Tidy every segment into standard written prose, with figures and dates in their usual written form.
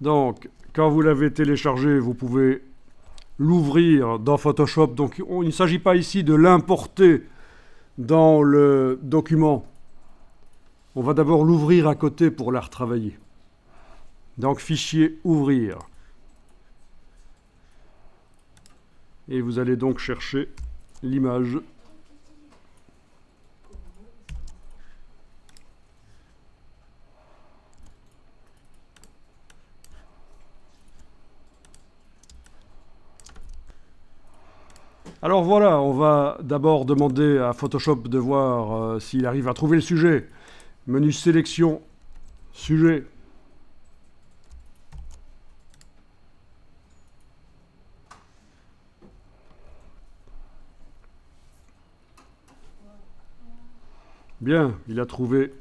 Donc, quand vous l'avez téléchargé, vous pouvez l'ouvrir dans Photoshop. Donc, il ne s'agit pas ici de l'importer dans le document. On va d'abord l'ouvrir à côté pour la retravailler. Donc, fichier ouvrir. Et vous allez donc chercher l'image. Alors voilà, on va d'abord demander à Photoshop de voir s'il arrive à trouver le sujet. Menu sélection, sujet. Bien, il a trouvé.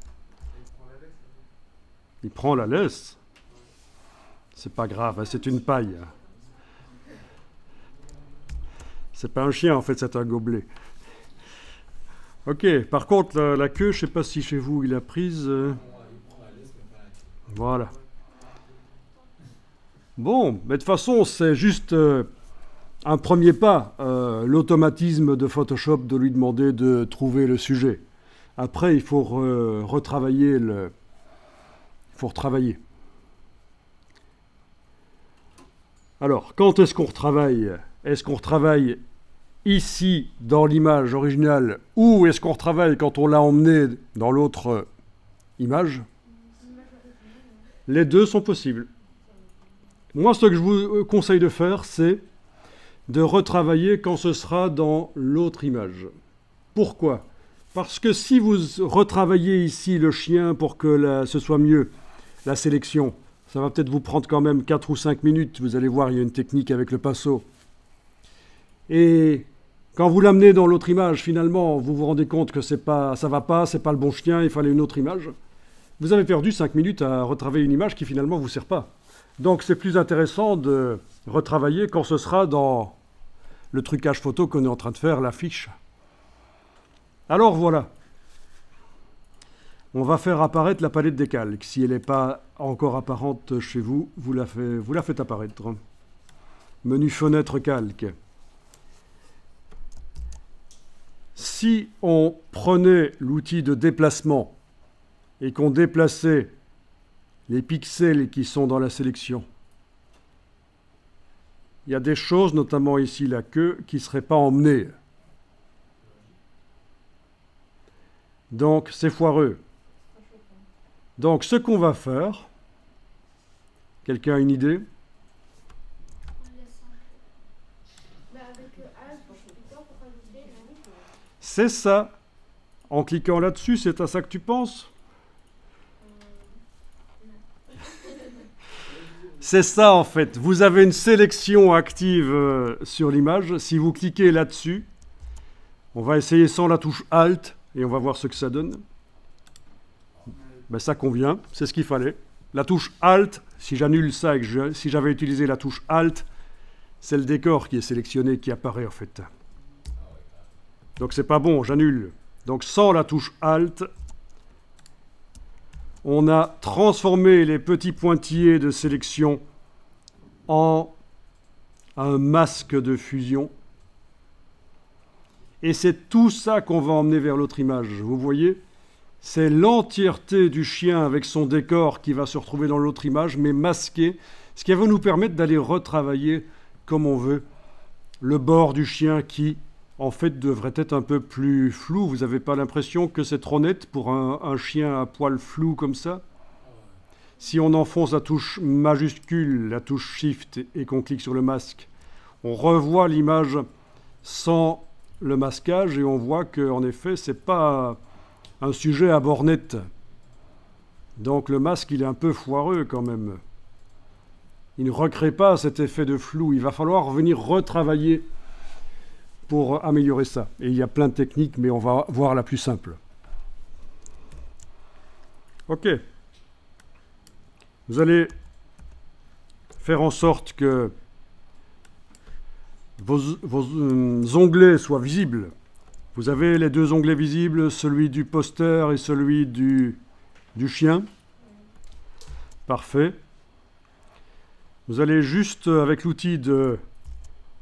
Il prend la laisse. C'est pas grave, hein, c'est une paille. C'est pas un chien, en fait, c'est un gobelet. Ok, par contre, la queue, je sais pas si chez vous il a prise. Voilà. Bon, mais de toute façon, c'est juste un premier pas, l'automatisme de Photoshop de lui demander de trouver le sujet. Après, il faut retravailler le. Il faut retravailler. Alors, quand est-ce qu'on retravaille? Est-ce qu'on retravaille ici dans l'image originale ou est-ce qu'on retravaille quand on l'a emmené dans l'autre image? Les deux sont possibles. Moi, ce que je vous conseille de faire, c'est de retravailler quand ce sera dans l'autre image. Pourquoi? Parce que si vous retravaillez ici le chien pour que ce soit mieux, la sélection, ça va peut-être vous prendre quand même 4 ou 5 minutes. Vous allez voir, il y a une technique avec le pinceau. Et quand vous l'amenez dans l'autre image, finalement, vous vous rendez compte que ça va pas, c'est pas le bon chien, il fallait une autre image. Vous avez perdu 5 minutes à retravailler une image qui finalement ne vous sert pas. Donc c'est plus intéressant de retravailler quand ce sera dans le trucage photo qu'on est en train de faire, l'affiche. Alors voilà. On va faire apparaître la palette des calques. Si elle n'est pas encore apparente chez vous, vous la faites apparaître. Menu fenêtre calque. Si on prenait l'outil de déplacement et qu'on déplaçait les pixels qui sont dans la sélection, il y a des choses, notamment ici la queue, qui ne seraient pas emmenées. Donc c'est foireux. Donc ce qu'on va faire, quelqu'un a une idée? C'est ça. En cliquant là-dessus, c'est à ça que tu penses? C'est ça en fait. Vous avez une sélection active sur l'image. Si vous cliquez là-dessus, on va essayer sans la touche Alt et on va voir ce que ça donne. Ben, ça convient, c'est ce qu'il fallait. La touche Alt, si j'annule ça et que si j'avais utilisé la touche Alt, c'est le décor qui est sélectionné qui apparaît en fait. Donc c'est pas bon, j'annule. Donc sans la touche Alt, on a transformé les petits pointillés de sélection en un masque de fusion. Et c'est tout ça qu'on va emmener vers l'autre image. Vous voyez? C'est l'entièreté du chien avec son décor qui va se retrouver dans l'autre image, mais masqué, ce qui va nous permettre d'aller retravailler comme on veut le bord du chien qui, en fait, devrait être un peu plus flou. Vous n'avez pas l'impression que c'est trop net pour un chien à poil flou comme ça? Si on enfonce la touche majuscule, la touche Shift, et qu'on clique sur le masque, on revoit l'image sans le masquage et on voit qu'en effet, ce n'est pas un sujet à bord net. Donc le masque, il est un peu foireux quand même. Il ne recrée pas cet effet de flou. Il va falloir venir retravailler pour améliorer ça. Et il y a plein de techniques, mais on va voir la plus simple. Ok. Vous allez faire en sorte que vos onglets soient visibles. Vous avez les deux onglets visibles, celui du poster et celui du chien. Parfait. Vous allez juste, avec l'outil de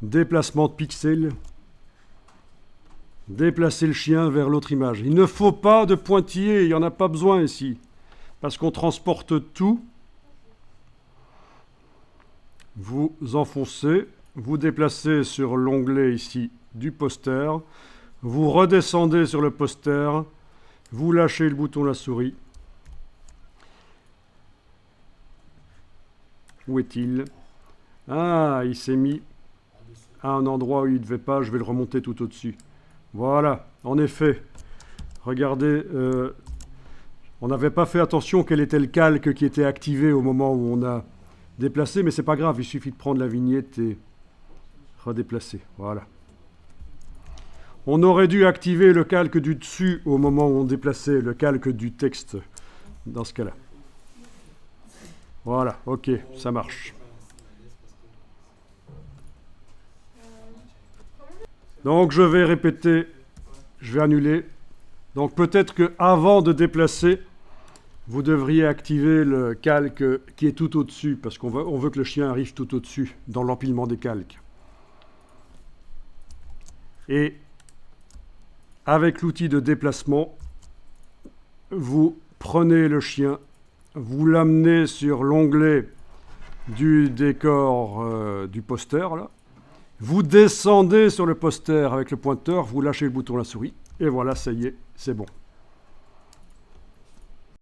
déplacement de pixels, déplacer le chien vers l'autre image. Il ne faut pas de pointillés, il n'y en a pas besoin ici, parce qu'on transporte tout. Vous enfoncez, vous déplacez sur l'onglet ici du poster, vous redescendez sur le poster, vous lâchez le bouton de la souris. Où est-il? Ah, il s'est mis à un endroit où il ne devait pas, je vais le remonter tout au-dessus. Voilà, en effet, regardez, on n'avait pas fait attention quel était le calque qui était activé au moment où on a déplacé, mais c'est pas grave, il suffit de prendre la vignette et redéplacer, voilà. On aurait dû activer le calque du dessus au moment où on déplaçait le calque du texte, dans ce cas-là. Voilà, ok, ça marche. Donc je vais répéter, je vais annuler. Donc peut-être qu'avant de déplacer, vous devriez activer le calque qui est tout au-dessus, parce qu'on veut que le chien arrive tout au-dessus, dans l'empilement des calques. Et avec l'outil de déplacement, vous prenez le chien, vous l'amenez sur l'onglet du décor du poster, là. Vous descendez sur le poster avec le pointeur, vous lâchez le bouton de la souris, et voilà, ça y est, c'est bon.